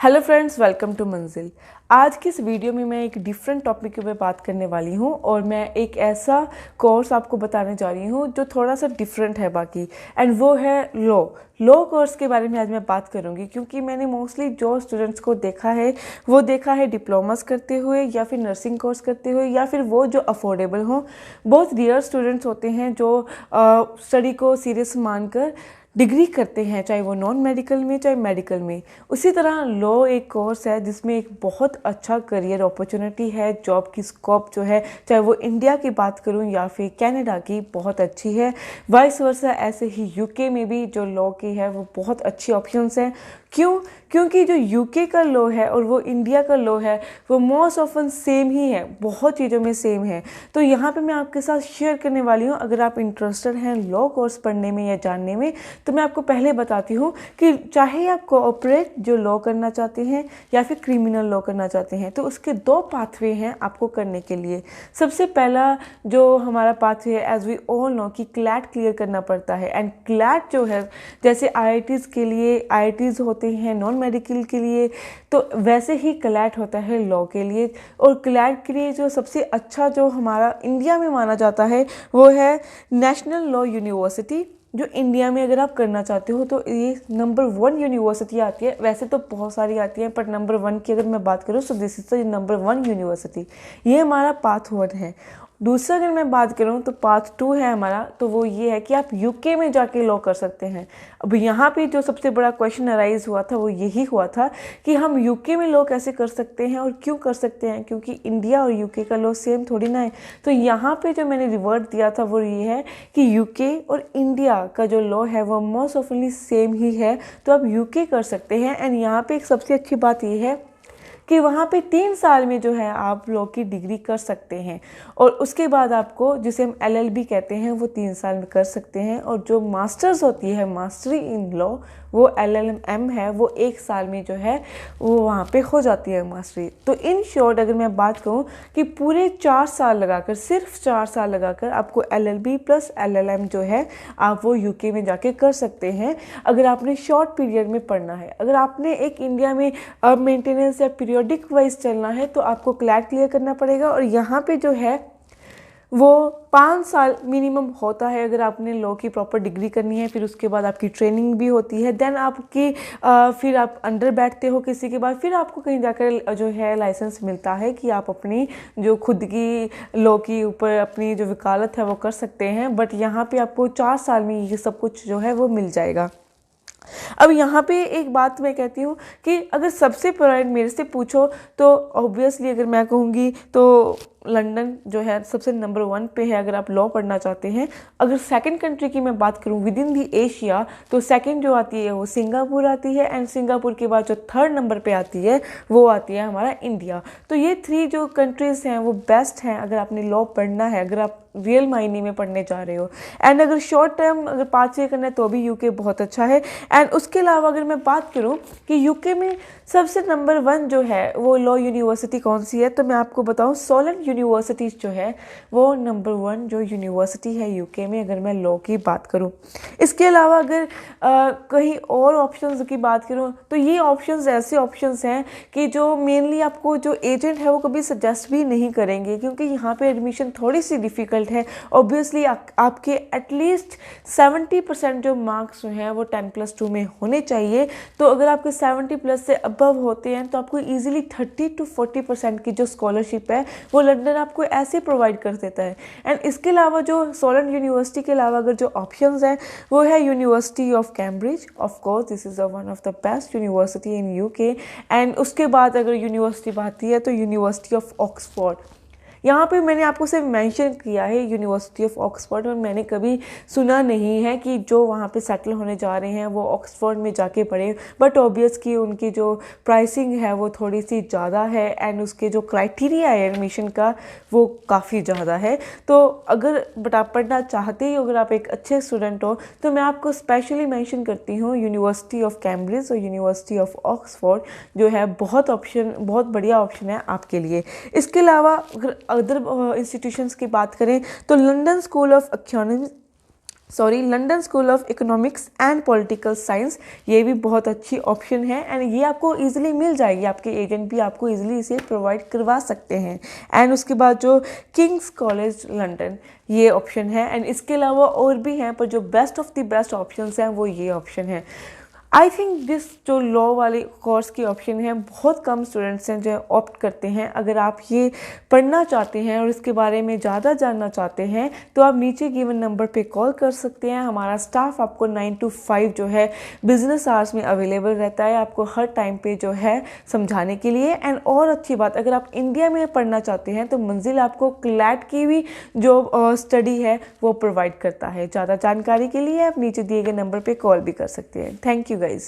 Hello friends, welcome to मंजिल। आज की इस वीडियो में मैं एक डिफरेंट टॉपिक के ऊपर बात करने वाली हूँ और मैं एक ऐसा कोर्स आपको बताने जा रही हूँ जो थोड़ा सा डिफरेंट है बाकी, एंड वो है लॉ कोर्स के बारे में आज मैं बात करूँगी। क्योंकि मैंने मोस्टली जो स्टूडेंट्स को देखा है वो देखा है डिप्लोमास करते हुए या फिर नर्सिंग कोर्स करते हुए या फिर वो जो अफोर्डेबल हों। बहुत रेयर स्टूडेंट्स होते हैं जो स्टडी को सीरियस मानकर डिग्री करते हैं, चाहे वो नॉन मेडिकल में चाहे मेडिकल में। उसी तरह लॉ एक कोर्स है जिसमें एक बहुत अच्छा करियर अपॉर्चुनिटी है, जॉब की स्कोप जो है, चाहे वो इंडिया की बात करूं या फिर कनाडा की, बहुत अच्छी है। वाइस वर्सा ऐसे ही यूके में भी जो लॉ की है वो बहुत अच्छी ऑप्शंस हैं। क्यों? क्योंकि जो यूके का लॉ है और वो इंडिया का लॉ है वो मोस्ट ऑफन सेम ही है, बहुत चीज़ों में सेम है। तो यहाँ पे मैं आपके साथ शेयर करने वाली हूँ। अगर आप इंटरेस्टेड हैं लॉ कोर्स पढ़ने में या जानने में, तो मैं आपको पहले बताती हूँ कि चाहे आप कोऑपरेट जो लॉ करना चाहते हैं या फिर क्रिमिनल लॉ करना चाहते हैं, तो उसके दो पाथवे हैं आपको करने के लिए। सबसे पहला जो हमारा पाथवे है, एज वी ऑल नो, कि क्लैट क्लियर करना पड़ता है। एंड क्लैट जो है, जैसे आईआईटीज़ के लिए आईआईटीज़ होते हैं नॉन मेडिकल के लिए, तो वैसे ही क्लैट होता है लॉ के लिए। और क्लैट के लिए जो सबसे अच्छा जो हमारा इंडिया में माना जाता है वो है नेशनल लॉ यूनिवर्सिटी, जो इंडिया में अगर आप करना चाहते हो तो ये नंबर 1 यूनिवर्सिटी आती है। वैसे तो बहुत सारी आती हैं, पर नंबर 1 की अगर मैं बात करूँ तो this is the number 1 university. ये हमारा पाथ 1 है। दूसरा अगर मैं बात करूँ तो पाथ 2 है हमारा, तो वो ये है कि आप यूके में जाके लॉ कर सकते हैं। अब यहाँ पे जो सबसे बड़ा क्वेश्चन अराइज हुआ था वो यही हुआ था कि हम यूके में लॉ कैसे कर सकते हैं और क्यों कर सकते हैं, क्योंकि इंडिया और यूके का लॉ सेम थोड़ी ना है। तो यहाँ पे जो मैंने रिवर्ट दिया था वो ये है कि यूके और इंडिया का जो लॉ है वो मोस्ट ऑफली सेम ही है, तो आप यूके कर सकते हैं। एंड यहाँ पे एक सबसे अच्छी बात ये है कि वहाँ पे 3 साल में जो है आप लॉ की डिग्री कर सकते हैं, और उसके बाद आपको, जिसे हम एलएलबी कहते हैं, वो 3 साल में कर सकते हैं। और जो मास्टर्स होती है, मास्टरी इन लॉ, वो एलएलएम है, वो 1 साल में जो है वो वहाँ पे हो जाती है मास्टरी। तो इन शॉर्ट अगर मैं बात कहूँ कि पूरे 4 साल लगाकर, सिर्फ 4 साल लगाकर आपको एलएलबी प्लस एलएलएम जो है आप वो यूके में जाके कर सकते हैं, अगर आपने शॉर्ट पीरियड में पढ़ना है। अगर आपने एक इंडिया में मेंटेनेंस या पीरियोडिक वाइज चलना है तो आपको क्लैट क्लियर करना पड़ेगा, और यहाँ पे जो है वो 5 साल मिनिमम होता है अगर आपने लॉ की प्रॉपर डिग्री करनी है। फिर उसके बाद आपकी ट्रेनिंग भी होती है, देन आपकी फिर आप अंडर बैठते हो किसी के बाद, फिर आपको कहीं जाकर जो है लाइसेंस मिलता है कि आप अपनी जो खुद की लॉ के ऊपर अपनी जो वकालत है वो कर सकते हैं। बट यहाँ पे आपको 4 साल में ये सब कुछ जो है वो मिल जाएगा। अब यहाँ पे एक बात मैं कहती हूँ कि अगर सबसे प्रायोरिटी मेरे से पूछो तो ऑब्वियसली अगर मैं कहूँगी तो लंदन जो है सबसे नंबर 1 पे है अगर आप लॉ पढ़ना चाहते हैं। अगर सेकंड कंट्री की मैं बात करूँ विद इन दी एशिया, तो सेकंड जो आती है वो सिंगापुर आती है, एंड सिंगापुर के बाद जो 3rd नंबर पे आती है वो आती है हमारा इंडिया। तो ये 3 जो कंट्रीज़ हैं वो बेस्ट हैं अगर आपने लॉ पढ़ना है, अगर आप रियल मायने में पढ़ने जा रहे हो। एंड अगर शॉर्ट टर्म अगर 5 ईयर करना है तो भी यूके बहुत अच्छा है। एंड उसके अलावा अगर मैं बात करूं कि यूके में सबसे नंबर 1 जो है वो लॉ यूनिवर्सिटी कौन सी है, तो मैं आपको बताऊं सोलन यूनिवर्सिटी जो है वो नंबर 1 जो यूनिवर्सिटी है यूके में, अगर मैं लॉ की बात करूं। इसके अलावा अगर कहीं और ऑप्शंस की बात करूं तो ये ऑप्शंस ऐसे ऑप्शंस हैं कि जो मेनली आपको जो एजेंट है वो कभी सजेस्ट भी नहीं करेंगे, क्योंकि यहाँ पे एडमिशन थोड़ी सी डिफ़िकल्ट है। ऑब्वियसली आपके एटलीस्ट 70% जो मार्क्स हैं वो 10+2 में होने चाहिए। तो अगर आपके 70+ से अबव होते हैं तो आपको ईजिली 30 to 40% की जो स्कॉलरशिप है वो लंदन आपको ऐसे प्रोवाइड कर देता है। एंड इसके अलावा जो सोलन यूनिवर्सिटी के अलावा अगर जो ऑप्शंस हैं वो है university of Cambridge. Of course this is one of the best university in UK. And उसके बाद अगर यूनिवर्सिटी आती है तो यूनिवर्सिटी ऑफ ऑक्सफोर्ड। यहाँ पे मैंने आपको सिर्फ मेंशन किया है यूनिवर्सिटी ऑफ ऑक्सफोर्ड, और मैंने कभी सुना नहीं है कि जो वहाँ पे सेटल होने जा रहे हैं वो ऑक्सफोर्ड में जाके पढ़े। बट ऑब्वियस कि उनकी जो प्राइसिंग है वो थोड़ी सी ज़्यादा है, एंड उसके जो क्राइटेरिया है एडमिशन का वो काफ़ी ज़्यादा है। तो अगर बट आप पढ़ना चाहते हो, अगर आप एक अच्छे स्टूडेंट हो, तो मैं आपको स्पेशली मेंशन करती हूँ यूनिवर्सिटी ऑफ कैम्ब्रिज और यूनिवर्सिटी ऑफ ऑक्सफोर्ड, जो है बहुत बढ़िया ऑप्शन है आपके लिए। इसके अलावा अगर अदर इंस्टीट्यूशंस की बात करें तो London school of economics London school of economics and political science, ये भी बहुत अच्छी ऑप्शन है एंड ये आपको इजीली मिल जाएगी, आपके एजेंट भी आपको इजीली इसे प्रोवाइड करवा सकते हैं। एंड उसके बाद जो किंग्स कॉलेज लंदन, ये ऑप्शन है। एंड इसके अलावा और भी हैं, पर जो best of the best option हैं वो ये ऑप्शन है। आई थिंक दिस जो लॉ वाले कोर्स की ऑप्शन है, बहुत कम स्टूडेंट्स हैं जो ऑप्ट करते हैं। अगर आप ये पढ़ना चाहते हैं और इसके बारे में ज़्यादा जानना चाहते हैं तो आप नीचे गिवन नंबर पे कॉल कर सकते हैं। हमारा स्टाफ आपको 9 to 5 जो है बिजनेस आवर्स में अवेलेबल रहता है, आपको हर टाइम पे जो है समझाने के लिए। एंड और अच्छी बात, अगर आप इंडिया में पढ़ना चाहते हैं तो मंजिल आपको क्लैट की भी जो स्टडी है वो प्रोवाइड करता है। ज़्यादा जानकारी के लिए आप नीचे दिए गए नंबर पर कॉल भी कर सकते हैं। Thank you guys।